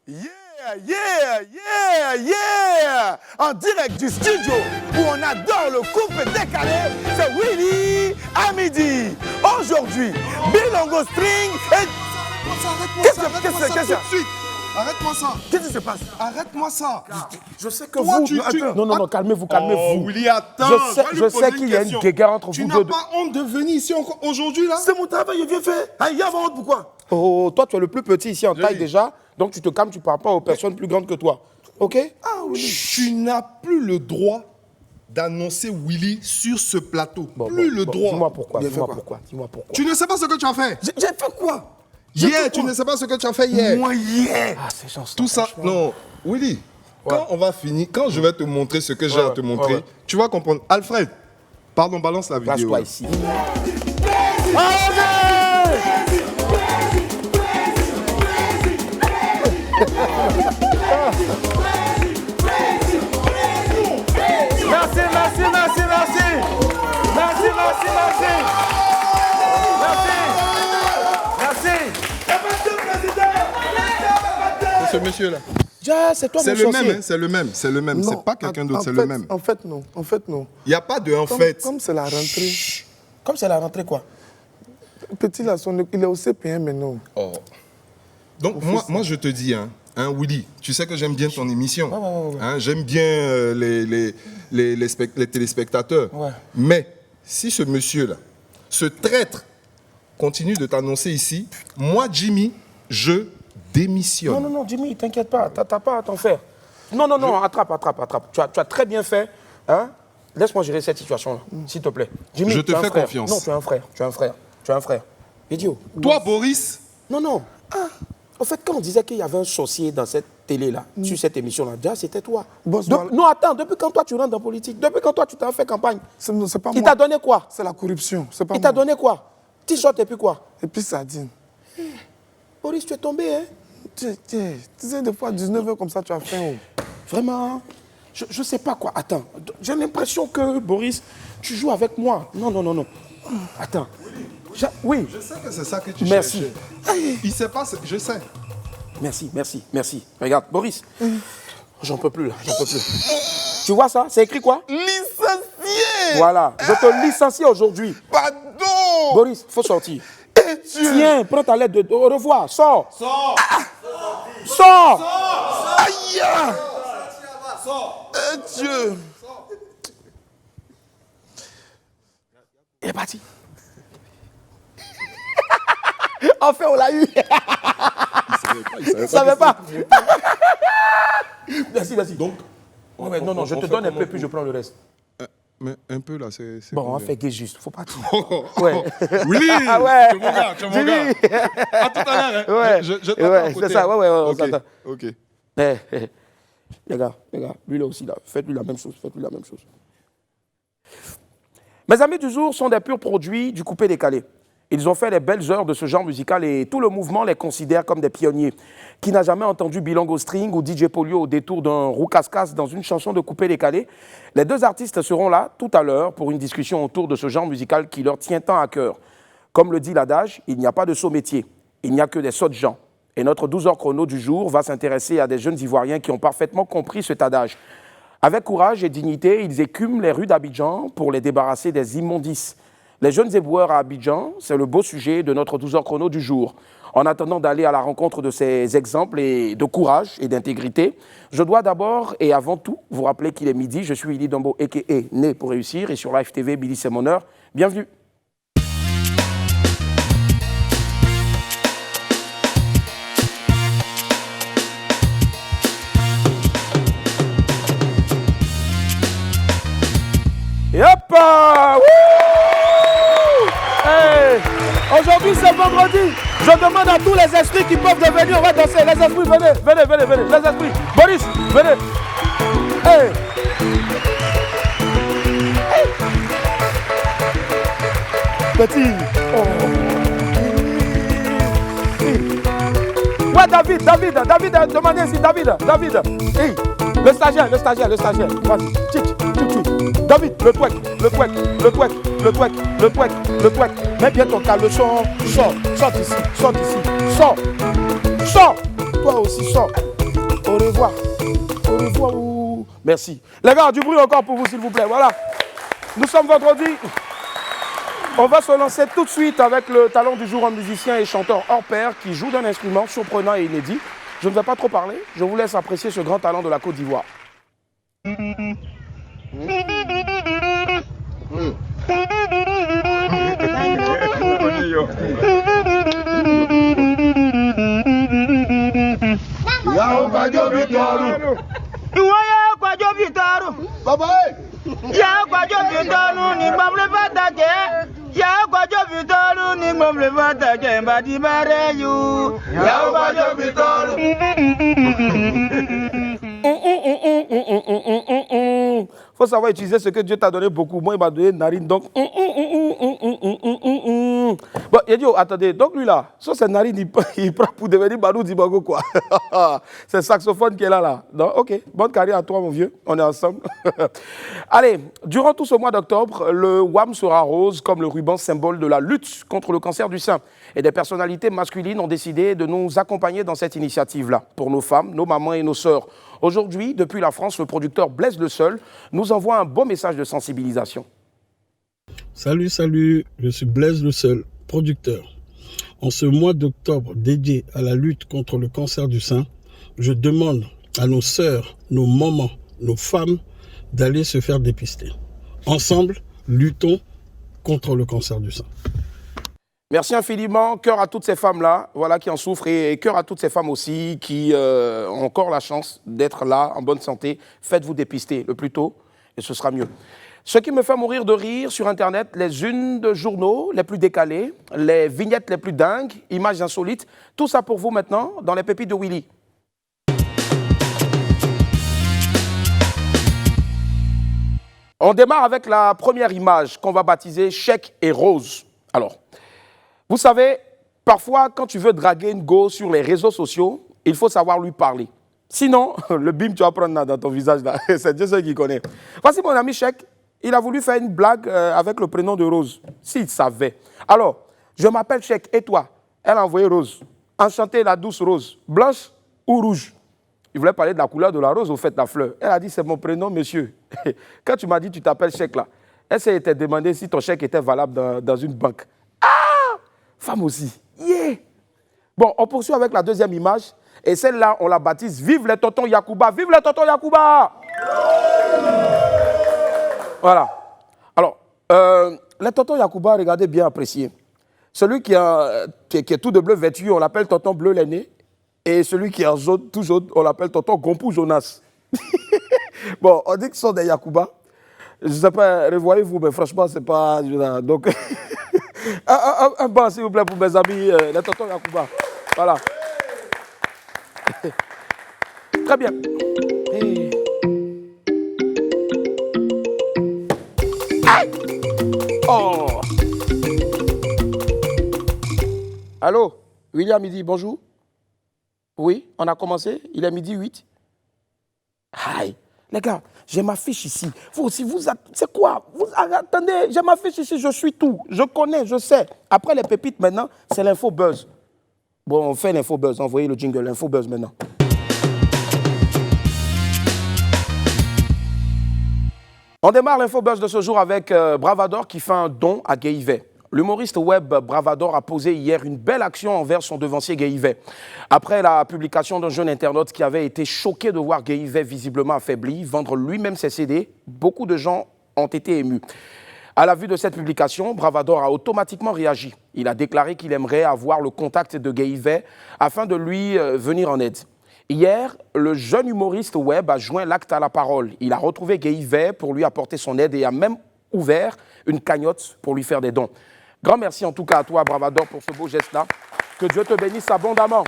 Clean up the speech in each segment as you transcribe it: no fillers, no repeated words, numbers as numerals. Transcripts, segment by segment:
Yeah! En direct du studio où on adore le couple décalé, c'est Willy à midi. Aujourd'hui, Bilongo String et... Arrête-moi ça. Qu'est-ce qui se passe? Arrête-moi ça. Je sais que vous... Non, calmez-vous. Oh, Willy, attends. Je sais qu'il y a une guéguerre entre vous deux. Tu n'as pas honte de venir ici aujourd'hui, là? C'est mon travail, je viens faire. Il y a honte, pourquoi? Oh, toi, tu es le plus petit ici en taille déjà, donc tu te calmes, tu ne parles pas aux personnes plus grandes que toi. OK? Tu n'as plus le droit d'annoncer Willy sur ce plateau. Plus le droit. Dis-moi pourquoi. Tu ne sais pas ce que tu as fait. J'ai fait quoi? Hier, tu ne sais pas ce que tu as fait hier. Moi, hier. C'est gentil. Tout ça, non. Willy, quand on va finir, quand je vais te montrer ce que j'ai à te montrer, tu vas comprendre. Alfred, pardon, balance la vidéo. Lâche-toi ici. Ce monsieur-là. C'est toi C'est mon le sorcier. même, c'est le même, c'est le même. C'est pas quelqu'un d'autre, c'est le même. En fait, non. Il n'y a pas de en fait. Comme c'est la rentrée. Comme c'est la rentrée, quoi. Petit là, il est au CPM maintenant. Oh. Donc moi je te dis, hein, Willy, tu sais que j'aime bien ton émission. Ouais. Hein, j'aime bien les téléspectateurs. Ouais. Mais si ce monsieur-là, ce traître, continue de t'annoncer ici, moi, Jimmy, je démissionne. Non, Jimmy, t'inquiète pas, t'as pas à t'en faire. Non, attrape. Tu as très bien fait. Hein? Laisse-moi gérer cette situation-là, s'il te plaît. Jimmy, Je te fais confiance. Non, tu as un frère. Idiot. Toi, Boris? Non. En fait, quand on disait qu'il y avait un sorcier dans cette télé-là, sur cette émission-là, déjà, c'était toi. Non, attends, depuis quand toi tu rentres dans la politique? Depuis quand toi tu t'en fais campagne? C'est pas moi. Il t'a donné quoi? C'est la corruption. Il t'a donné quoi? T-shirt et puis quoi? Et puis sardine. Boris, tu es tombé, hein? Tu sais, des fois, 19h comme ça, tu as faim. Vraiment? Je sais pas quoi. Attends, j'ai l'impression que, Boris, tu joues avec moi. Non. Attends. Oui. Je sais que c'est ça que tu Merci. cherchais. Il sait pas, je sais. Merci. Regarde, Boris, j'en peux plus là, Tu vois ça? C'est écrit quoi? Licencié! Voilà, je te licencie aujourd'hui. Pardon! Boris, faut sortir. Tiens, prends ta lettre au revoir, sors! Sors! Aïe! Dieu! Il est parti. Enfin, on l'a eu. Il savait pas. Merci. Donc, non, je te donne un peu, puis je prends le reste. Mais un peu là, c'est Bon, on fait gay juste, faut pas tout. Ouais. Willy, ouais. Tu es mon gars. À tout à l'heure. Hein. Ouais. Je t'attends à côté. C'est ça, ouais, on s'attend. Ok. Les gars, lui là aussi, là, faites-lui la même chose. Mes amis du jour sont des purs produits du coupé-décalé. Ils ont fait les belles heures de ce genre musical et tout le mouvement les considère comme des pionniers. Qui n'a jamais entendu Bilongo String ou DJ Polio au détour d'un roux-casse-casse dans une chanson de coupé-décalé? Les deux artistes seront là tout à l'heure pour une discussion autour de ce genre musical qui leur tient tant à cœur. Comme le dit l'adage, il n'y a pas de saut métier, il n'y a que des sottes gens. Et notre 12h chrono du jour va s'intéresser à des jeunes Ivoiriens qui ont parfaitement compris cet adage. Avec courage et dignité, ils écument les rues d'Abidjan pour les débarrasser des immondices. Les jeunes éboueurs à Abidjan, c'est le beau sujet de notre 12h chrono du jour. En attendant d'aller à la rencontre de ces exemples et de courage et d'intégrité, je dois d'abord et avant tout vous rappeler qu'il est midi. Je suis Willy Dombo, a.k.a. Né pour réussir, et sur Live TV, Billy c'est mon heure. Bienvenue. Et hop! Hey. Aujourd'hui c'est vendredi. Je demande à tous les esprits qui peuvent venir, on va danser. Les esprits, venez. Les esprits. Boris, venez. Hey. Petit. Ouais, David, demandez ici, David. Hey. Le stagiaire. Vas-y, tout de suite. David, le twerk. Mets bien ton caleçon. Sors d'ici. Toi aussi, sors. Au revoir. Au revoir. Merci. Les gars, du bruit encore pour vous, s'il vous plaît. Voilà. Nous sommes vendredi. On va se lancer tout de suite avec le talent du jour, un musicien et chanteur hors pair qui joue d'un instrument surprenant et inédit. Je ne vais pas trop parler. Je vous laisse apprécier ce grand talent de la Côte d'Ivoire. Faut savoir utiliser ce que Dieu t'a donné beaucoup. Moi, il m'a donné une narine, donc... Bon, il a dit, oh, attendez, donc lui là, sur ses narines, il prend pour devenir Badou Dibango, quoi. C'est le saxophone qui est là. Donc, ok, bonne carrière à toi, mon vieux. On est ensemble. Allez, durant tout ce mois d'octobre, le WAM sera rose comme le ruban symbole de la lutte contre le cancer du sein. Et des personnalités masculines ont décidé de nous accompagner dans cette initiative-là, pour nos femmes, nos mamans et nos sœurs. Aujourd'hui, depuis la France, le producteur Blaise Le Seul nous envoie un beau message de sensibilisation. Salut, je suis Blaise Le Seul, producteur. En ce mois d'octobre dédié à la lutte contre le cancer du sein, je demande à nos sœurs, nos mamans, nos femmes d'aller se faire dépister. Ensemble, luttons contre le cancer du sein. Merci infiniment, cœur à toutes ces femmes-là, voilà, qui en souffrent, et cœur à toutes ces femmes aussi qui ont encore la chance d'être là, en bonne santé. Faites-vous dépister le plus tôt, et ce sera mieux. Ce qui me fait mourir de rire sur Internet, les unes de journaux les plus décalées, les vignettes les plus dingues, images insolites, tout ça pour vous maintenant, dans les pépites de Willy. On démarre avec la première image qu'on va baptiser Chèque et Rose. Alors, vous savez, parfois, quand tu veux draguer une go sur les réseaux sociaux, il faut savoir lui parler. Sinon, le bim, tu vas prendre là, dans ton visage. Là. C'est Dieu seul qui connaît. Voici mon ami Chèque. Il a voulu faire une blague avec le prénom de Rose. S'il savait. Alors, je m'appelle Chèque. Et toi? Elle a envoyé Rose. Enchantée, la douce Rose. Blanche ou rouge? Il voulait parler de la couleur de la rose, au fait, la fleur. Elle a dit, c'est mon prénom, monsieur. Quand tu m'as dit, tu t'appelles Chèque, là, elle s'est demandé si ton chèque était valable dans une banque. Femme aussi. Yeah. Bon, on poursuit avec la deuxième image. Et celle-là, on la baptise Vive les tontons Yacouba. Vive les tontons Yacouba. Voilà. Alors, les tontons Yacouba, regardez bien, apprécié. Celui qui est tout de bleu vêtu, on l'appelle tonton bleu l'aîné. Et celui qui est en jaune, tout jaune, on l'appelle tonton Gompou Jonas. Bon, on dit que ce sont des Yacouba. Je ne sais pas, revoyez-vous, mais franchement, c'est pas... Donc... un banc, s'il vous plaît, pour mes amis, les tontons Yacouba. Voilà. Très bien. Et... Oh. Allô, William, midi, bonjour. Oui, on a commencé. Il est midi 8. Aïe. Les gars, j'ai ma fiche ici. Vous aussi, c'est quoi? Attendez, j'ai ma fiche ici, je suis tout. Je connais, je sais. Après les pépites, maintenant, c'est l'info buzz. Bon, on fait l'info buzz. Envoyez le jingle, l'info buzz maintenant. On démarre l'info buzz de ce jour avec Bravador qui fait un don à Guéhivet. L'humoriste web Bravador a posé hier une belle action envers son devancier Guéhivet. Après la publication d'un jeune internaute qui avait été choqué de voir Guéhivet visiblement affaibli, vendre lui-même ses CD, beaucoup de gens ont été émus. À la vue de cette publication, Bravador a automatiquement réagi. Il a déclaré qu'il aimerait avoir le contact de Guéhivet afin de lui venir en aide. Hier, le jeune humoriste web a joint l'acte à la parole. Il a retrouvé Guéhivet pour lui apporter son aide et a même ouvert une cagnotte pour lui faire des dons. Grand merci en tout cas à toi, Bravador, pour ce beau geste-là. Que Dieu te bénisse abondamment.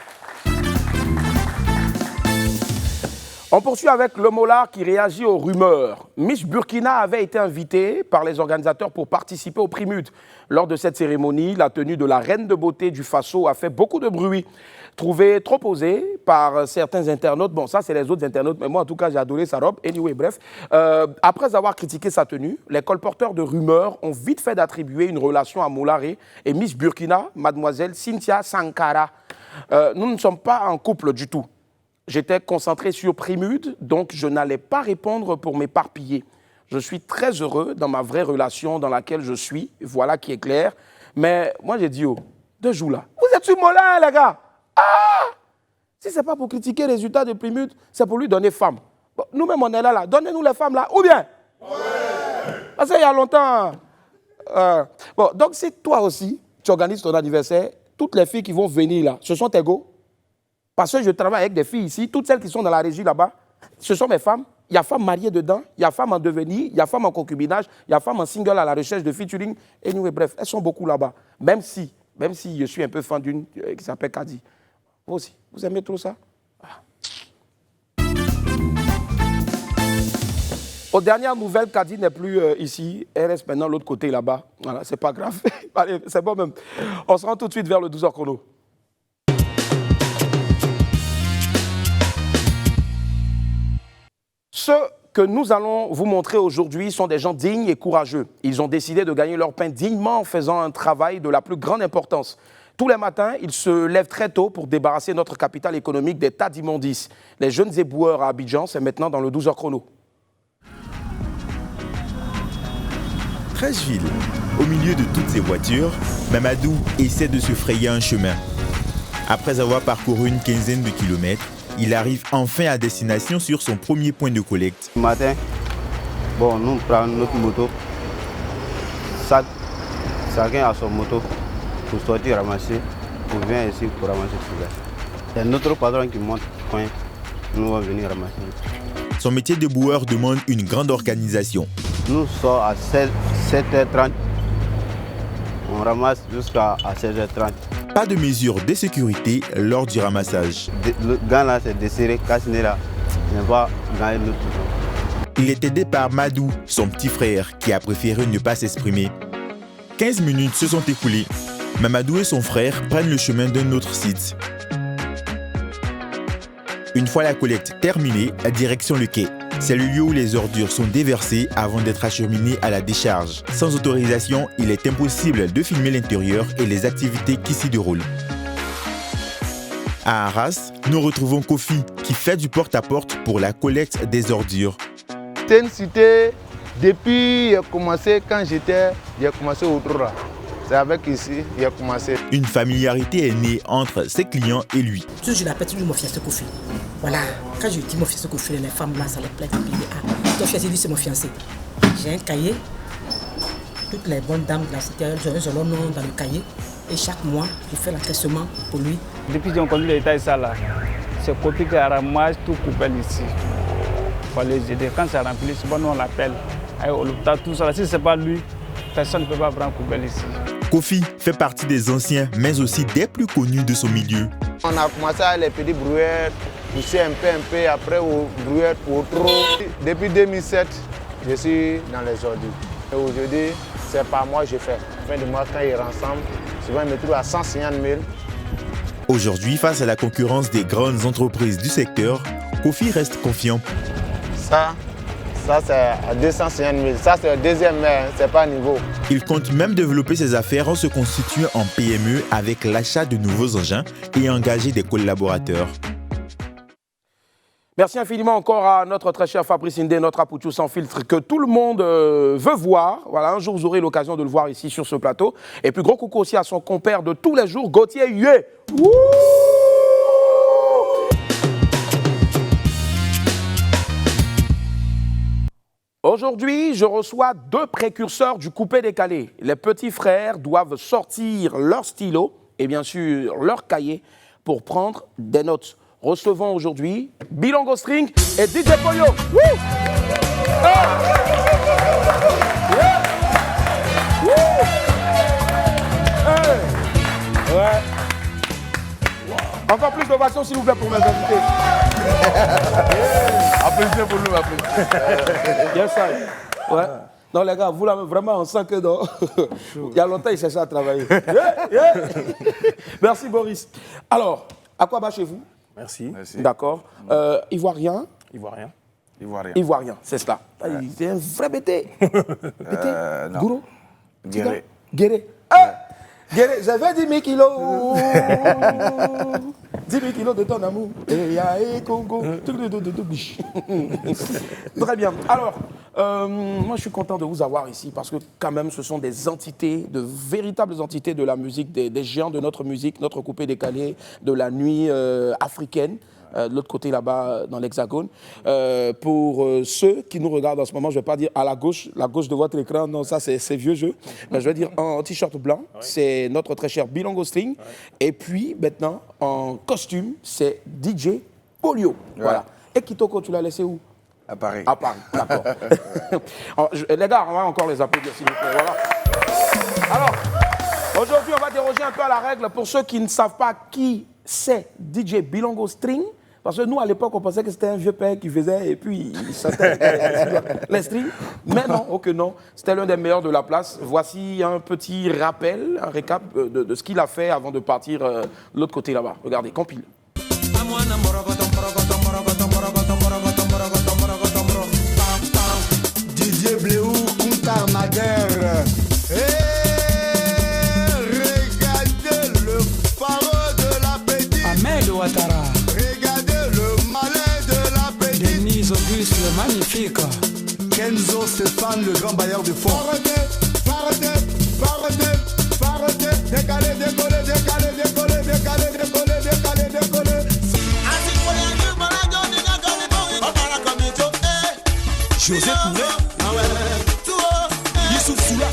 On poursuit avec le Molard qui réagit aux rumeurs. Miss Burkina avait été invitée par les organisateurs pour participer au Primud. Lors de cette cérémonie, la tenue de la reine de beauté du Faso a fait beaucoup de bruit. Trouvée trop osée par certains internautes. Bon, ça, c'est les autres internautes, mais moi, en tout cas, j'ai adoré sa robe. Anyway, bref. Après avoir critiqué sa tenue, les colporteurs de rumeurs ont vite fait d'attribuer une relation à Moulare et Miss Burkina, mademoiselle Cynthia Sankara. Nous ne sommes pas en couple du tout. J'étais concentré sur Primude, donc je n'allais pas répondre pour m'éparpiller. Je suis très heureux dans ma vraie relation dans laquelle je suis, voilà qui est clair. Mais moi, j'ai dit, oh, 2 jours là. Vous êtes sur mon là, les gars. Ah! Si ce n'est pas pour critiquer les résultats de Primude, c'est pour lui donner femme. Bon, nous-mêmes, on est là. Donnez-nous les femmes là, ou bien? Ouais. Parce qu'il y a longtemps. Bon, donc si toi aussi, tu organises ton anniversaire, toutes les filles qui vont venir là, ce sont tes go? Parce que je travaille avec des filles ici, toutes celles qui sont dans la régie là-bas, ce sont mes femmes. Il y a femmes mariées dedans, il y a femmes en devenir, il y a femmes en concubinage, il y a femmes en single à la recherche de featuring. Et nous, bref, elles sont beaucoup là-bas. Même si je suis un peu fan d'une qui s'appelle Kadi. Vous aussi, vous aimez trop ça? Aux dernières nouvelles, Kadi n'est plus ici. Elle reste maintenant de l'autre côté là-bas. Voilà, c'est pas grave. Allez, c'est bon même. On se rend tout de suite vers le 12h chrono. Ceux que nous allons vous montrer aujourd'hui sont des gens dignes et courageux. Ils ont décidé de gagner leur pain dignement en faisant un travail de la plus grande importance. Tous les matins, ils se lèvent très tôt pour débarrasser notre capitale économique des tas d'immondices. Les jeunes éboueurs à Abidjan, c'est maintenant dans le 12h chrono. Trècheville, au milieu de toutes ces voitures, Mamadou essaie de se frayer un chemin. Après avoir parcouru une quinzaine de kilomètres, il arrive enfin à destination sur son premier point de collecte. Ce matin, bon, nous prenons notre moto. Chacun a son moto pour sortir ramasser. On vient ici pour ramasser tout ça. C'est notre patron qui monte quand nous allons venir ramasser. Son métier de boueur demande une grande organisation. Nous sommes à 7h30. On ramasse jusqu'à 16h30. Pas de mesures de sécurité lors du ramassage. Le gars là, c'est desserré, Cassiné là, il va gagner notre tour. Il est aidé par Madou, son petit frère, qui a préféré ne pas s'exprimer. 15 minutes se sont écoulées. Mamadou et son frère prennent le chemin d'un autre site. Une fois la collecte terminée, direction le quai. C'est le lieu où les ordures sont déversées avant d'être acheminées à la décharge. Sans autorisation, il est impossible de filmer l'intérieur et les activités qui s'y déroulent. À Arras, nous retrouvons Kofi qui fait du porte-à-porte pour la collecte des ordures. C'est une cité, depuis quand j'ai commencé au Troura. C'est avec ici qu'il a commencé. Une familiarité est née entre ses clients et lui. Je l'appelle toujours mon fiancé Kofi. Voilà, quand je dis mon fiancé Kofi, les femmes là, ça les plaît. Ah, ton fiancé dit c'est mon fiancé. J'ai un cahier. Toutes les bonnes dames de la cité, elles ont leur nom dans le cahier. Et chaque mois, je fais l'encaissement pour lui. Depuis que j'ai conduit l'état ça là, c'est Kofi qui ramasse tout coupé ici. Il faut les aider. Quand c'est rempli, c'est bon, nous on l'appelle. Au l'hôpital, tout ça. Si ce n'est pas lui, personne ne peut pas prendre coupé ici. Kofi fait partie des anciens, mais aussi des plus connus de son milieu. On a commencé à les petits brouilleurs, pousser un peu, après au brouillard, au trop. Depuis 2007, je suis dans les ordures. Aujourd'hui, c'est pas moi que je fais. Fin de mois, quand ils rassemblent, souvent ils me trouvent à 150 000. Aujourd'hui, face à la concurrence des grandes entreprises du secteur, Kofi reste confiant. Ça c'est à 250 000. Ça c'est le deuxième, mais c'est pas niveau. Il compte même développer ses affaires en se constituant en PME avec l'achat de nouveaux engins et engager des collaborateurs. Merci infiniment encore à notre très cher Fabrice Ndé, notre Apoutou sans filtre, que tout le monde veut voir. Voilà, un jour vous aurez l'occasion de le voir ici sur ce plateau. Et puis gros coucou aussi à son compère de tous les jours, Gauthier Hué. Aujourd'hui, je reçois 2 précurseurs du coupé-décalé. Les petits frères doivent sortir leur stylo et bien sûr leur cahier pour prendre des notes. Recevons aujourd'hui Bilongo String et DJ Polio. Woo! Ah! Yeah! Woo! Hey! Ouais. Encore plus d'ovations s'il vous plaît pour mes invités. Applaudissez pour nous, applaudissez. Yes, sir. Ouais. Non, les gars, vous là, vraiment, on sent que non. Il y a longtemps, il cherchait à travailler. Yeah, yeah. Merci, Boris. Alors, à quoi bas chez vous? Merci. D'accord. Ivoirien? Ivoirien. Ivoirien, c'est cela. C'est un vrai bété. Bété? Gourou? Guéré. Guéré. Ah! J'avais 10 000 kilos. 10 000 kilos de ton amour. Et Congo. Très bien. Alors, moi, je suis content de vous avoir ici parce que, quand même, ce sont des entités, de véritables entités de la musique, des géants de notre musique, notre coupé décalé, de la nuit africaine. De l'autre côté là-bas dans l'Hexagone. Pour ceux qui nous regardent en ce moment, je ne vais pas dire à la gauche de votre écran, non, ça c'est vieux jeu. Je vais dire en t-shirt blanc, c'est notre très cher Bilongo String. Et puis maintenant, en costume, c'est DJ Polio. Voilà. Et Kitoko, tu l'as laissé où? À Paris. À Paris, d'accord. Les gars, on va encore les applaudir s'il vous plaît. Voilà. Alors, aujourd'hui, on va déroger un peu à la règle pour ceux qui ne savent pas qui c'est DJ Bilongo String. Parce que nous, à l'époque, on pensait que c'était un vieux père qui faisait et puis il sortait les strings. Mais non, ok, non. C'était l'un des meilleurs de la place. Voici un petit rappel, un récap de ce qu'il a fait avant de partir de l'autre côté là-bas. Regardez, compile. Didier Bléou, Kuntar Naguère. Regardez le phare de l'appétit. Ahmed Ouattara. Auguste, le magnifique. Kenzo Stéphane, le grand bailleur de fonds. Farete, décalé, décollé, décalé, décollé, décalé, décollé, décalé, décollé. José Touré, Youssouf Soula.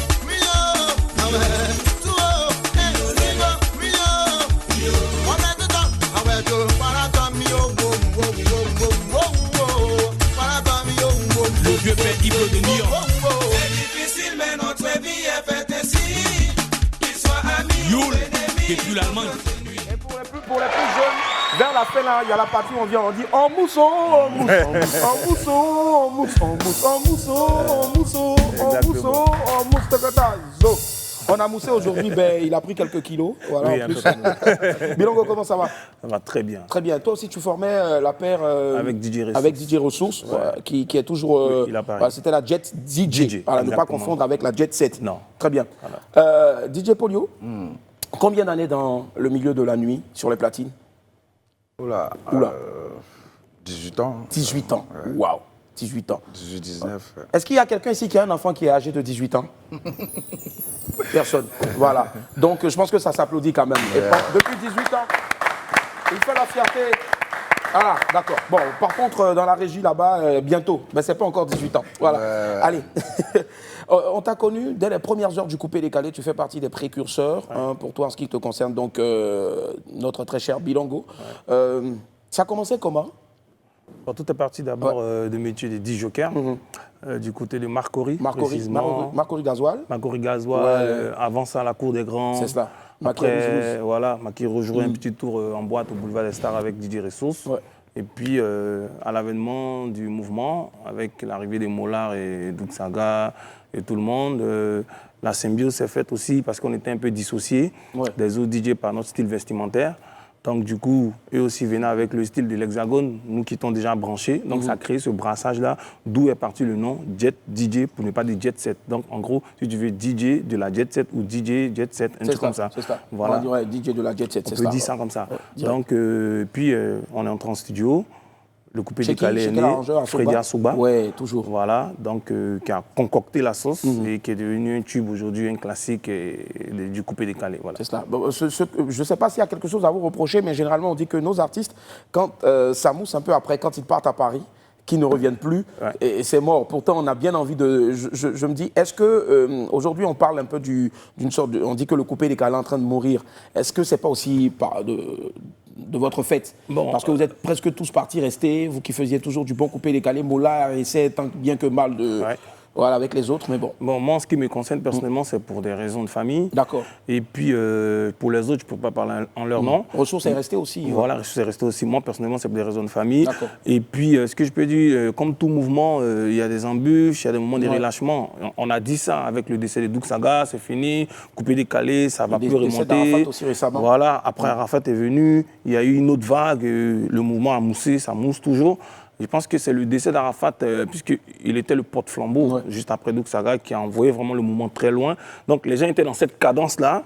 De Lyon. C'est difficile, mais notre vie est faite ainsi. Qu'ils soient amis Youl, depuis l'Allemagne. Et pour les plus jeunes, vers la fin, là, il y a la partie où on vient, on dit en mousseau, en mousseau, en mousseau, en mousseau, en mousseau, en mousseau, en mousseau, en mousseau. On a moussé aujourd'hui, ben, il a pris quelques kilos. Voilà, oui, en plus. Bilongo, comment ça va? Ça va très bien. Très bien. Toi aussi, tu formais la paire avec DJ Ressources, qui est toujours. C'était la Jet DJ. Voilà, ne pas confondre avec la Jet Set. Non. Très bien. Voilà. DJ Polio, combien d'années dans le milieu de la nuit sur les platines? Oula. 18 ans. 18 ans. Waouh. 18 ans. 18, 19. Est-ce qu'il y a quelqu'un ici qui a un enfant qui est âgé de 18 ans? Personne. Voilà. Donc, je pense que ça s'applaudit quand même. Et depuis 18 ans, il fait la fierté. Ah, d'accord. Bon, par contre, dans la régie là-bas, bientôt. Mais c'est pas encore 18 ans. Voilà. Allez. On t'a connu dès les premières heures du coupé décalé. Tu fais partie des précurseurs, pour toi, en ce qui te concerne. Donc, notre très cher Bilongo. Ça a commencé comment? Tout est parti d'abord de métier des 10 jokers, du côté de Marcory. Marcory Gasoil. Marcory Gasoil, avant ça, la Cour des Grands. C'est cela. Après, voilà, Maki rejouait un petit tour en boîte au boulevard des Stars avec DJ Ressources. Ouais. Et puis, à l'avènement du mouvement, avec l'arrivée des Molars et Doug Saga et tout le monde, la symbiose s'est faite aussi parce qu'on était un peu dissociés des autres DJ par notre style vestimentaire. Donc, du coup, eux aussi venaient avec le style de l'Hexagone, nous qui étions déjà branchés. Donc, ça a créé ce brassage-là, d'où est parti le nom Jet DJ, pour ne pas dire Jet Set. Donc, en gros, si tu veux DJ de la Jet Set ou DJ Jet Set, un truc comme ça. C'est ça. Voilà. On dirait DJ de la Jet Set, c'est ça. On peut dire ça comme ça. Donc, puis, on est entré en studio. Le coupé décalé est né, Freddy Asouba. Oui, toujours. Voilà, donc qui a concocté la sauce et qui est devenu un tube aujourd'hui, un classique du coupé décalé. Voilà. C'est cela. Bon, je ne sais pas s'il y a quelque chose à vous reprocher, mais généralement on dit que nos artistes, quand ça mousse un peu après, quand ils partent à Paris, qui ne reviennent plus, et c'est mort. Pourtant, on a bien envie de... Je me dis, est-ce que aujourd'hui on parle un peu d'une sorte de... On dit que le coupé décalé est en train de mourir. Est-ce que c'est pas aussi de votre fait? Parce que vous êtes presque tous partis restés, vous qui faisiez toujours du bon coupé décalé, Mola essaie tant bien que mal de... Voilà, avec les autres, mais bon. Bon, moi, en ce qui me concerne personnellement, c'est pour des raisons de famille. D'accord. Et puis, pour les autres, je ne peux pas parler en leur nom. Ressources est resté aussi. Voilà, Ressources est resté aussi. Moi, personnellement, c'est pour des raisons de famille. D'accord. Et puis, ce que je peux dire, comme tout mouvement, il y a des embûches, il y a des moments de relâchement. On a dit ça avec le décès de Doug Saga, c'est fini. Coupé décalé, ça ne va plus remonter. Aussi récemment. Voilà, après Arafat est venu, il y a eu une autre vague, le mouvement a moussé, ça mousse toujours. Je pense que c'est le décès d'Arafat, puisqu'il était le porte-flambeau, juste après Doug Saga, qui a envoyé vraiment le mouvement très loin. Donc les gens étaient dans cette cadence-là.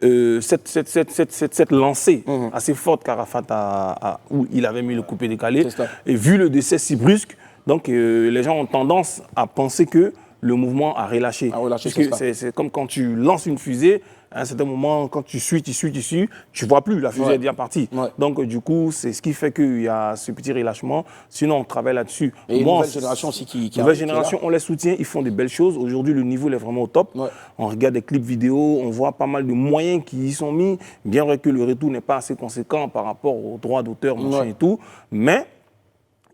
cette lancée assez forte qu'Arafat où il avait mis le coupé-décalé. Et vu le décès si brusque, donc les gens ont tendance à penser que le mouvement a relâché. C'est comme quand tu lances une fusée, à un certain moment, quand tu suis, tu vois plus, la fusée est déjà partie. Donc du coup, c'est ce qui fait qu'il y a ce petit relâchement. Sinon, on travaille là-dessus. Et une nouvelle génération aussi qui nouvelle génération, on les soutient, ils font des belles choses. Aujourd'hui, le niveau est vraiment au top. On regarde des clips vidéo, on voit pas mal de moyens qui y sont mis, bien vrai que le retour n'est pas assez conséquent par rapport aux droits d'auteur, machin et tout. Mais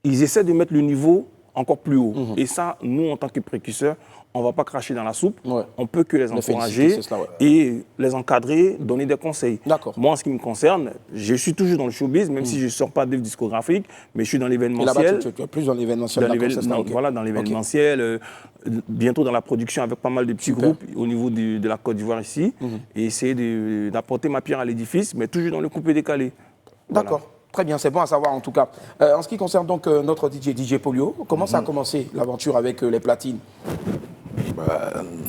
ils essaient de mettre le niveau encore plus haut. Et ça, nous, en tant que précurseurs, on ne va pas cracher dans la soupe. On peut que les encourager et les encadrer, donner des conseils. Moi, en ce qui me concerne, je suis toujours dans le showbiz, même si je ne sors pas d'œuvre discographique, mais je suis dans l'événementiel. Tu es plus dans l'événementiel. Voilà, dans l'événementiel, bientôt dans la production avec pas mal de petits groupes au niveau de la Côte d'Ivoire ici. Et essayer d'apporter ma pierre à l'édifice, mais toujours dans le coupé-décalé. D'accord. Voilà. Très bien, c'est bon à savoir en tout cas. En ce qui concerne donc notre DJ Polio, comment ça a commencé l'aventure avec les platines?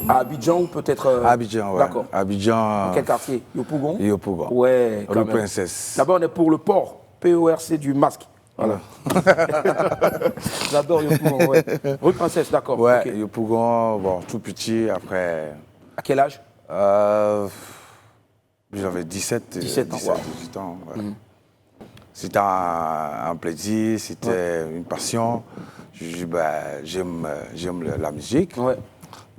À Abidjan ou peut-être Abidjan, ouais. D'accord. Abidjan. Quel quartier? Yopougon? Yopougon. Ouais. Rue Princesse. D'abord, on est pour le port. PORC du masque. Voilà. J'adore Yopougon, ouais. Rue Princesse, d'accord. Ouais, okay. Yopougon, bon, tout petit, après. À quel âge? J'avais 17 ans. 18 ans. Ouais. C'était un plaisir, c'était une passion. J'aime la musique.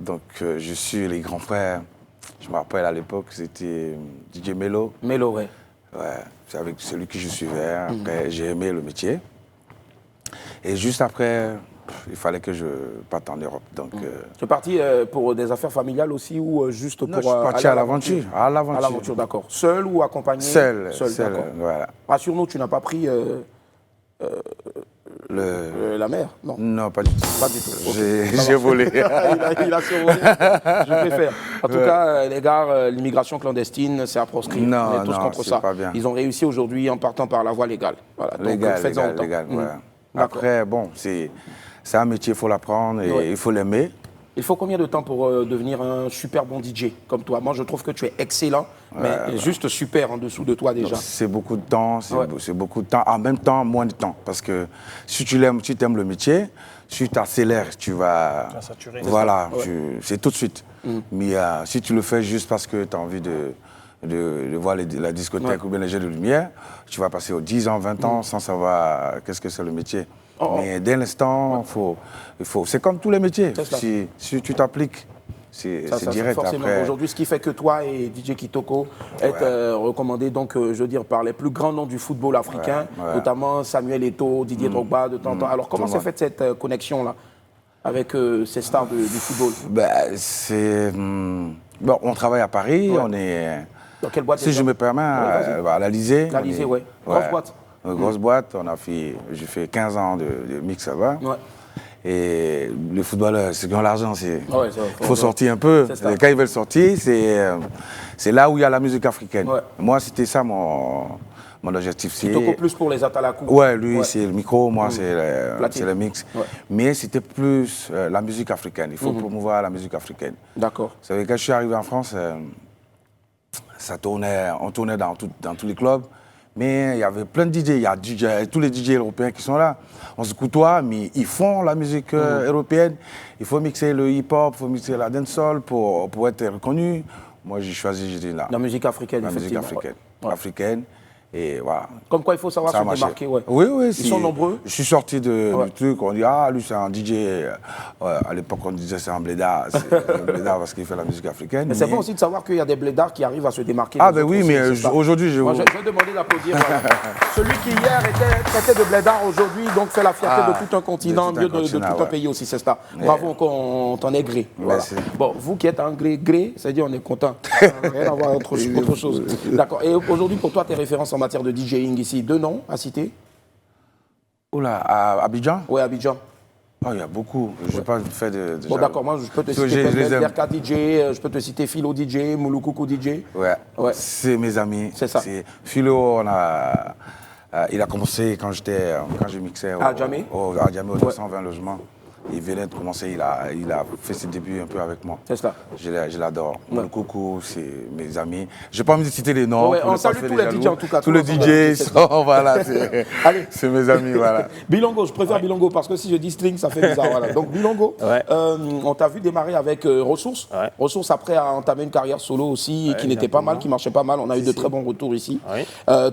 Donc, je suis les grands frères. Je me rappelle à l'époque, c'était DJ Melo. Melo, ouais. Ouais, c'est avec celui que je suivais. Après, j'ai aimé le métier. Et juste après, il fallait que je parte en Europe. Donc, tu es parti pour des affaires familiales aussi ou juste pour... Non, je suis parti à l'aventure. À l'aventure, d'accord. Seul ou accompagné? Seul, voilà. Rassure-nous, tu n'as pas pris la mer? Non. Non, pas du tout. Pas du tout. J'ai volé. il a survolé. Je préfère. En tout cas, les gars, l'immigration clandestine, c'est à proscrire. Non, on est tous contre ça. Pas bien. Ils ont réussi aujourd'hui en partant par la voie légale. Voilà. Légal, voilà. Après, bon, c'est un métier, il faut l'apprendre et il faut l'aimer. Il faut combien de temps pour devenir un super bon DJ comme toi? Moi, je trouve que tu es excellent, mais juste super en dessous de toi déjà. C'est beaucoup de temps, c'est beaucoup de temps. En même temps, moins de temps. Parce que si tu aimes le métier, si tu accélères, tu vas saturer. Voilà, c'est tout de suite. Mais si tu le fais juste parce que tu as envie de voir la discothèque ou bien les jeux de lumière, tu vas passer aux 10 ans, 20 ans sans savoir qu'est-ce que c'est le métier. Mais dès l'instant, il faut. C'est comme tous les métiers. Si tu t'appliques, c'est direct. Après. Aujourd'hui, ce qui fait que toi et DJ Kitoko êtes recommandés, donc, je veux dire, par les plus grands noms du football africain, notamment Samuel Eto'o, Didier Drogba de temps en temps. Alors, comment s'est faite cette connexion-là avec ces stars du football? Bon, on travaille à Paris, on est. Dans quelle boîte? Si je me permets, à l'Alizé. L'Alizé, oui. Grosse boîte. Grosse boîte, j'ai fait 15 ans de mix là-bas. Et les footballeurs, ceux qui ont l'argent, il faut sortir un peu. Et quand ils veulent sortir, c'est là où il y a la musique africaine. Moi, c'était ça mon objectif. Kitoko plus pour les Atalakou. Ouais, lui, c'est le micro, moi, c'est le mix. Mais c'était plus la musique africaine. Il faut promouvoir la musique africaine. D'accord. Vous savez, quand je suis arrivé en France, on tournait dans tous les clubs. Mais il y avait plein de DJ, il y a tous les DJ européens qui sont là. On se côtoie, mais ils font la musique européenne. Il faut mixer le hip-hop, il faut mixer la dancehall pour être reconnu. Moi, j'ai choisi, j'étais là. La musique africaine, effectivement. La musique africaine. Et voilà. Comme quoi, il faut savoir se démarquer. Oui. Ils sont nombreux. Je suis sorti du truc, on dit, lui, c'est un DJ. À l'époque, on disait c'est un blédard. C'est un blédard parce qu'il fait la musique africaine. Mais c'est bon aussi de savoir qu'il y a des blédards qui arrivent à se démarquer. Ah, ben oui, mais aujourd'hui, je vais demander d'applaudir. Celui qui hier était traité de blédard, aujourd'hui, donc fait la fierté de tout un continent, mieux de tout un pays aussi, c'est ça. Bravo, on t'en est gré. Bon, vous qui êtes en gré, c'est-à-dire on est content. Rien à voir autre chose. D'accord. Et aujourd'hui, pour toi, tes références en matière de DJing ici, 2 noms à citer? Oula, à Abidjan? Oui, Abidjan. Oh, il y a beaucoup. Je n'ai pas fait de bon, d'accord, moi je peux te citer Berka DJ, je peux te citer Philo DJ, Moulukoukou DJ. Ouais. C'est mes amis. C'est ça. Philo, il a commencé quand je mixais à Djamé au 220 logements. il venait de commencer, il a fait ses débuts un peu avec moi. C'est ça. Je l'adore. Le Coco, c'est mes amis. Je n'ai pas envie de citer les noms. On salue tous les DJ en tout cas. Tous les DJ sont, voilà, c'est mes amis, voilà. Bilongo, je préfère Bilongo parce que si je dis string, ça fait bizarre. Voilà. Donc Bilongo, on t'a vu démarrer avec Ressources. Ressources après a entamé une carrière solo aussi qui n'était pas mal, qui marchait pas mal. On a eu de très bons retours ici.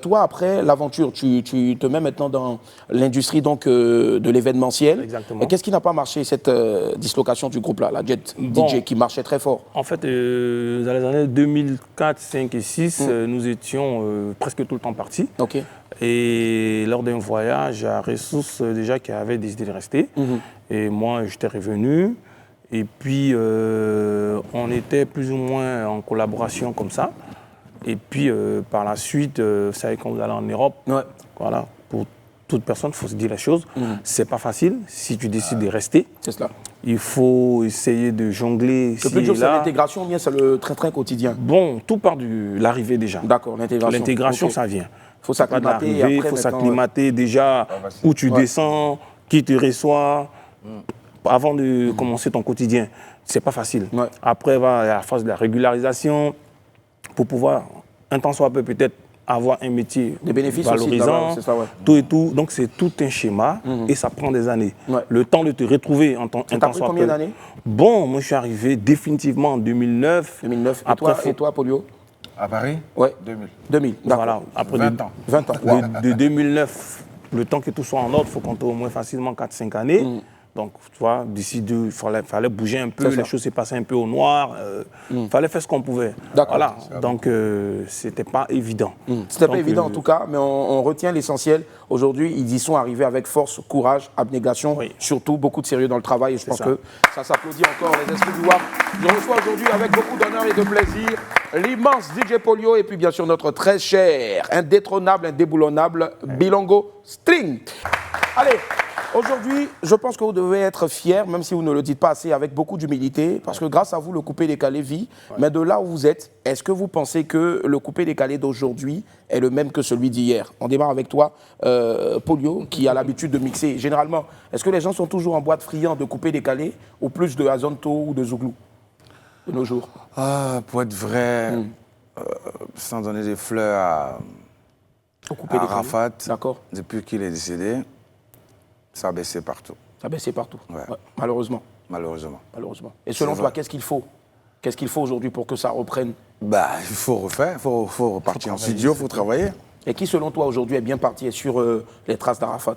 Toi, après l'aventure, tu te mets maintenant dans l'industrie donc de l'événementiel. Exactement. Qu'est-ce qui n'a pas marché, cette dislocation du groupe-là, la Jet DJ qui marchait très fort? En fait, dans les années 2004, 5 et 6, nous étions presque tout le temps partis. Et lors d'un voyage à Ressources, déjà, qui avait décidé de rester. Et moi, j'étais revenu. Et puis, on était plus ou moins en collaboration comme ça. Et puis, par la suite, vous savez, quand vous allez en Europe, voilà, pour toute personne, il faut se dire la chose, c'est pas facile si tu décides de rester. C'est cela. Il faut essayer de jongler. Le plus dur, c'est l'intégration, bien c'est le train-train quotidien. Bon, tout part de l'arrivée déjà. D'accord, l'intégration. L'intégration, ça vient. Il faut s'acclimater. Il faut s'acclimater déjà où tu descends, qui te reçoit, avant de commencer ton quotidien. C'est pas facile. Après, il y a la phase de la régularisation pour pouvoir, un temps soit peu peut-être, avoir un métier des bénéfices valorisant, aussi, ça, tout et tout. Donc, c'est tout un schéma et ça prend des années. Le temps de te retrouver en temps soit peu. Combien d'années? Bon, moi, je suis arrivé définitivement en 2009. 2009. Et toi, Polio? À Paris? Oui. 2000. Voilà. Après 20 ans. 20 ans. De 2009, le temps que tout soit en ordre, il faut compter au moins facilement 4-5 années. Donc, tu vois, d'ici deux, il fallait bouger un peu, les choses s'est passées un peu au noir. Il fallait faire ce qu'on pouvait. Voilà. Donc, c'était pas évident. C'était pas évident en tout cas, mais on retient l'essentiel. Aujourd'hui, ils y sont arrivés avec force, courage, abnégation, surtout beaucoup de sérieux dans le travail. Et je pense que ça s'applaudit encore, les esprits du WAP. Je reçois aujourd'hui avec beaucoup d'honneur et de plaisir l'immense DJ Polio et puis bien sûr notre très cher, indétrônable, indéboulonnable Bilongo String. Allez. Aujourd'hui, je pense que vous devez être fiers, même si vous ne le dites pas assez, avec beaucoup d'humilité, parce que grâce à vous, le coupé-décalé vit. Mais de là où vous êtes, est-ce que vous pensez que le coupé-décalé d'aujourd'hui est le même que celui d'hier? On démarre avec toi, Polio, qui a l'habitude de mixer. Généralement, est-ce que les gens sont toujours en boîte friand de coupé-décalé ou plus de Azonto ou de Zouglou de nos jours? Pour être vrai, sans donner des fleurs à Arafat, depuis qu'il est décédé, ça a baissé partout. Ça a baissé partout, malheureusement. Malheureusement. Et selon toi, qu'est-ce qu'il faut? Qu'est-ce qu'il faut aujourd'hui pour que ça reprenne? Il faut refaire, il faut repartir en studio, il faut travailler. Et qui, selon toi, aujourd'hui est bien parti et sur les traces d'Arafat?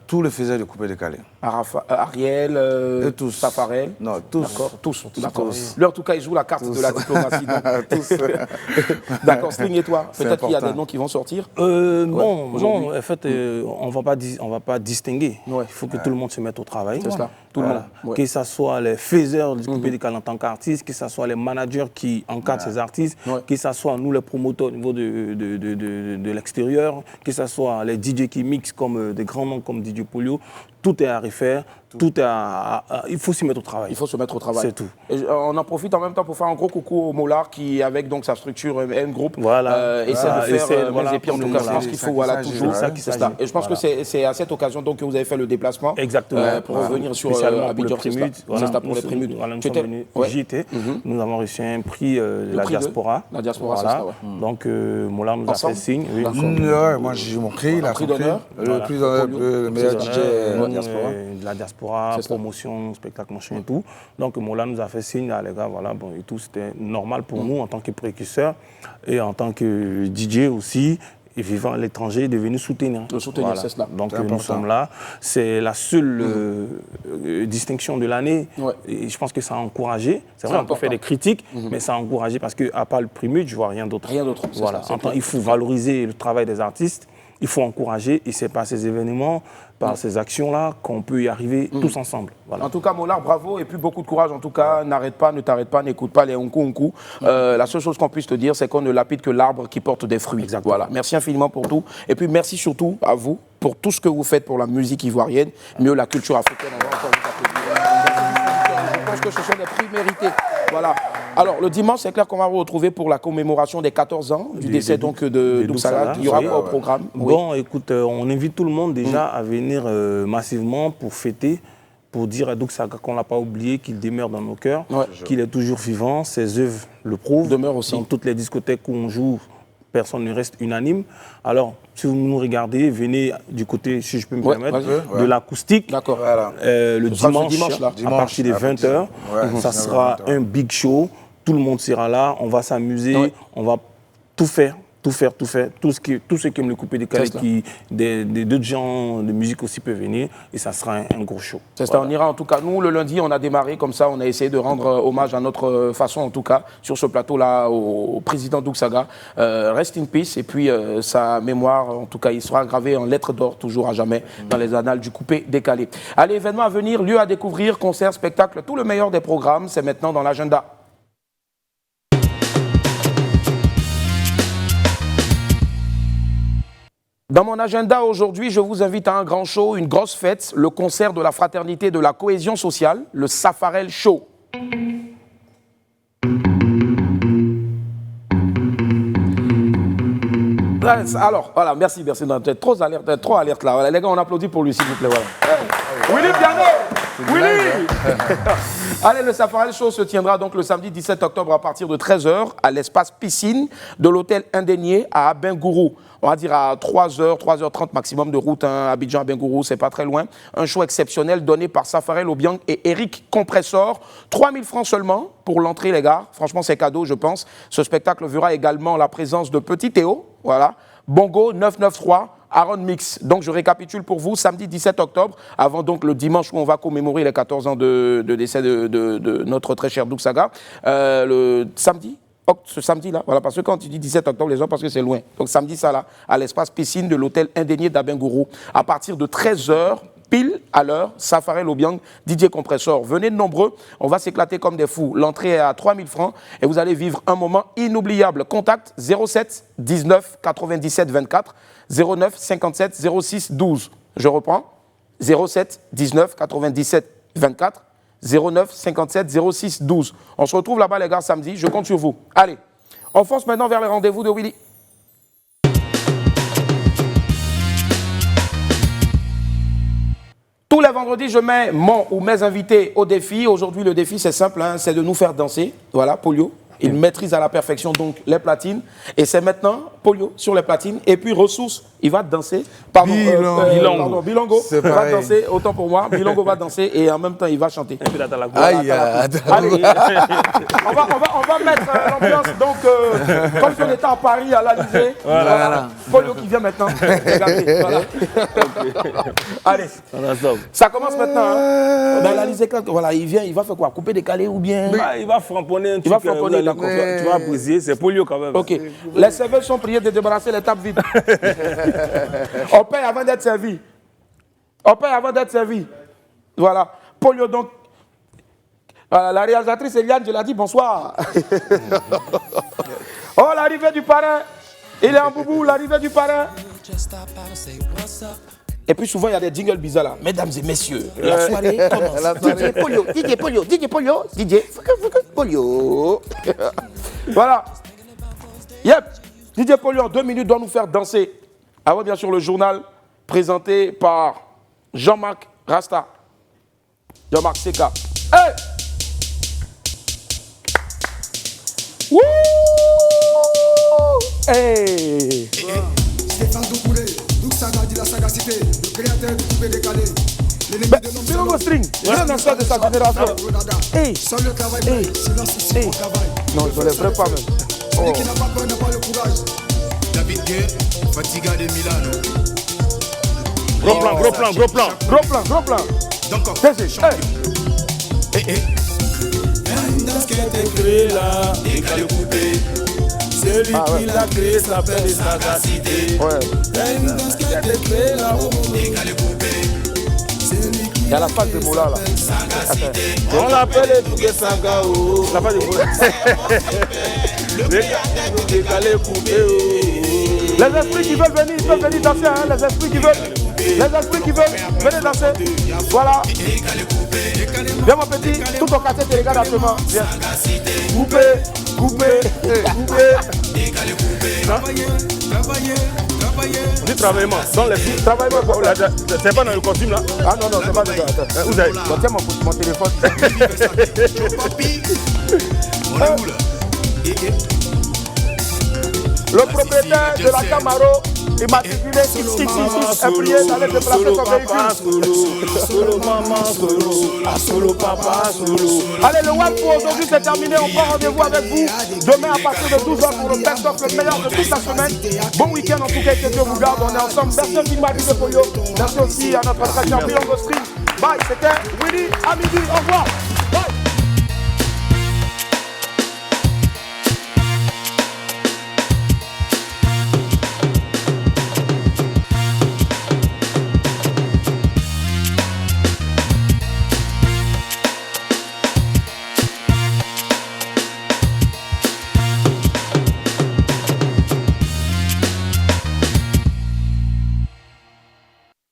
Tous les faiseurs de coupé-décalé. Ariel, tous. Safarel? Non, tous. D'accord, tous. D'accord. Lui, en tout cas, il joue la carte de la diplomatie. Tous. D'accord, String et toi? Peut-être qu'il y a des noms qui vont sortir? Non, en fait, on ne va pas distinguer. Il faut que tout le monde se mette au travail. C'est cela, tout le monde. Que ce soit les faiseurs du coupé-décalé en tant qu'artistes, que ce soit les managers qui encadrent ces artistes, que ce soit nous, les promoteurs au niveau de l'extérieur, que ce soit les DJ qui mixent comme des grands noms comme DJ Polio, tout est à refaire, il faut s'y mettre au travail. Il faut se mettre au travail. C'est tout. Et on en profite en même temps pour faire un gros coucou au Molar qui, avec donc sa structure M-Group, essaie de faire et puis en tout cas, je pense qu'il faut toujours ça. Et je pense que c'est à cette occasion donc que vous avez fait le déplacement. Exactement. Pour revenir sur Abidjan. C'est ça pour les prémudes. J'y étais. Nous avons reçu un prix de la diaspora. La diaspora, c'est ça, donc Molar nous a fait signe. Moi j'ai mon prix, prix d'honneur. Le prix d'honneur, le meilleur DJ de la diaspora, promotion, spectacle, machin et tout. Donc Mola nous a fait signe, les gars, voilà, bon, et tout, c'était normal pour nous en tant que précurseur et en tant que DJ aussi, et vivant à l'étranger, de venir soutenir. Le soutenir, c'est cela. Donc nous sommes là. C'est la seule distinction de l'année. Et je pense que ça a encouragé. C'est vrai, on peut faire des critiques, mais ça a encouragé parce qu'à part le premier, je ne vois rien d'autre. Rien d'autre. Voilà. Il faut valoriser le travail des artistes. Il faut encourager, et c'est par ces événements, par ces actions-là, qu'on peut y arriver tous ensemble. Voilà. En tout cas, Molar, bravo, et puis beaucoup de courage. En tout cas, n'arrête pas, ne t'arrête pas, n'écoute pas les onkou. La seule chose qu'on puisse te dire, c'est qu'on ne lapide que l'arbre qui porte des fruits. Exactement. Voilà. Merci infiniment pour tout. Et puis merci surtout à vous pour tout ce que vous faites pour la musique ivoirienne, mieux la culture africaine. On va encore vous applaudir. Je pense que ce sont des prix mérités. Voilà. Alors, le dimanche, c'est clair qu'on va vous retrouver pour la commémoration des 14 ans du décès donc, de Douk Saga. Il y aura quoi au programme? Bon, écoute, on invite tout le monde déjà à venir massivement pour fêter, pour dire à Douk Saga qu'on ne l'a pas oublié, qu'il demeure dans nos cœurs, qu'il est toujours vivant, ses œuvres le prouvent. Demeure aussi. Dans toutes les discothèques où on joue, personne ne reste unanime. Alors, si vous nous regardez, venez du côté, si je peux me permettre, de l'acoustique. D'accord. Le dimanche, à partir de 20h, ça sera un big show. Tout le monde sera là, on va s'amuser, on va tout faire. Tout ce qui aime le coupé décalé, d'autres gens de musique aussi peuvent venir et ça sera un gros show. C'est ça, on ira en tout cas. Nous, le lundi, on a démarré comme ça, on a essayé de rendre hommage à notre façon en tout cas, sur ce plateau-là, au président Douk Saga. Rest in peace et puis sa mémoire, en tout cas, il sera gravé en lettres d'or toujours à jamais dans les annales du coupé décalé. Allez, événement à venir, lieu à découvrir, concert, spectacle, tout le meilleur des programmes, c'est maintenant dans l'agenda. Dans mon agenda aujourd'hui, je vous invite à un grand show, une grosse fête, le concert de la fraternité et de la cohésion sociale, le Safarel Show. Alors, voilà, merci. Non, trop alerte là. Voilà, les gars, on applaudit pour lui, s'il vous plaît. Voilà. Willy Piano! Willy! Allez, le Safarel Show se tiendra donc le samedi 17 octobre à partir de 13h à l'espace piscine de l'hôtel Indénié à Abengourou. On va dire à 3h, 3h30 maximum de route, hein, Abidjan, Abengourou, c'est pas très loin. Un show exceptionnel donné par Safarel Obiang et Eric Compressor. 3 000 francs seulement pour l'entrée, les gars. Franchement, c'est cadeau, je pense. Ce spectacle verra également la présence de Petit Théo, voilà. Bongo 993, Aaron Mix. Donc, je récapitule pour vous, samedi 17 octobre, avant donc le dimanche où on va commémorer les 14 ans de décès de notre très cher Douk Saga. Le samedi, ce samedi-là, voilà, parce que quand tu dis 17 octobre, les gens pensent que c'est loin. Donc, samedi, ça là, à l'espace piscine de l'hôtel Indénié d'Abengourou, à partir de 13h, pile à l'heure, Safarel Obiang, DJ Compressor. Venez de nombreux, on va s'éclater comme des fous. L'entrée est à 3 000 francs et vous allez vivre un moment inoubliable. Contact 07 19 97 24 09 57 06 12. Je reprends 07 19 97 24 09 57 06 12. On se retrouve là-bas les gars samedi, je compte sur vous. Allez, on fonce maintenant vers les rendez-vous de Willy. Tous les vendredis, je mets mon ou mes invités au défi. Aujourd'hui, le défi, c'est simple, hein, c'est de nous faire danser. Voilà, Polio. Il maîtrise à la perfection donc les platines. Et c'est maintenant Polio sur les platines. Et puis Ressources, il va danser. Bilongo va danser, autant pour moi. Bilongo va danser et en même temps, il va chanter. Allez, on va mettre l'ambiance. Donc, comme si on était à Paris, à l'Alizé. Voilà. Polio qui vient maintenant. Regardez, voilà. Allez, ça commence maintenant. Hein. Dans l'Alizé, voilà, il vient, il va faire quoi? Couper, décaler ou bien... Il va framponner un truc. Il va framponner, d'accord. Tu vas apprécier, c'est Polio quand même. Ok. Les serveurs sont priés de débarrasser les tables vides. On paye avant d'être servi. Voilà. Polio, donc. Voilà, la réalisatrice Eliane, je l'ai dit bonsoir. Oh, l'arrivée du parrain. Il est en boubou, l'arrivée du parrain. Et puis souvent, il y a des jingles bizarres là. Mesdames et messieurs, la soirée commence. DJ Polio. Voilà. Yep. DJ Polio, en 2 minutes, doit nous faire danser. Avant, bien sûr, le journal présenté par Jean-Marc Rasta. Jean-Marc Seka. Hey! Wouh! Hey! Stéphane Doucoulé, Douk Saga dit la sagacité, le créateur du coupé décalé. Bilongo String, viens dans ça de sa génération. Hey! Seul le travail, silence ici pour travail. Non, je ne lèverai pas même. Celui qui n'a pas peur n'a pas le courage. David Guerre, Fatiga de Milano. Gros plan. Donc, Une danse qui a été créée là, décalé coupé. Celui qui l'a créé s'appelle sagacité. Une danse qui a été créée là, décalé coupé. Il y a la face de Moula là. On l'appelle Douké Sangao. La face de Moula. Les esprits qui veulent venir, ils peuvent venir danser, hein, les esprits qui veulent. Les esprits qui veulent, venez danser. Voilà. Viens mon petit, tout au quartier te regarde à ce moment. Viens. Coupé, coupé, coupé. On dit travaillement. Dans les filles. Travaillement. C'est pas dans le costume là? Ah non, non, c'est pas dans le costume. Vous avez. Tiens mon téléphone. Le propriétaire de la Camaro immatriculé XXX est prié d'aller déplacer son véhicule. Solo papa, solo. Allez, le WAP pour aujourd'hui c'est terminé. On prend rendez-vous avec vous demain à partir de 12h pour le best-of, le meilleur de toute la semaine. Bon week-end en tout cas, que Dieu vous garde. On est ensemble. Merci au film de Polio. Merci aussi à notre très cher Bilongo Stream. Bye, c'était Willy à midi. Au revoir. Bye.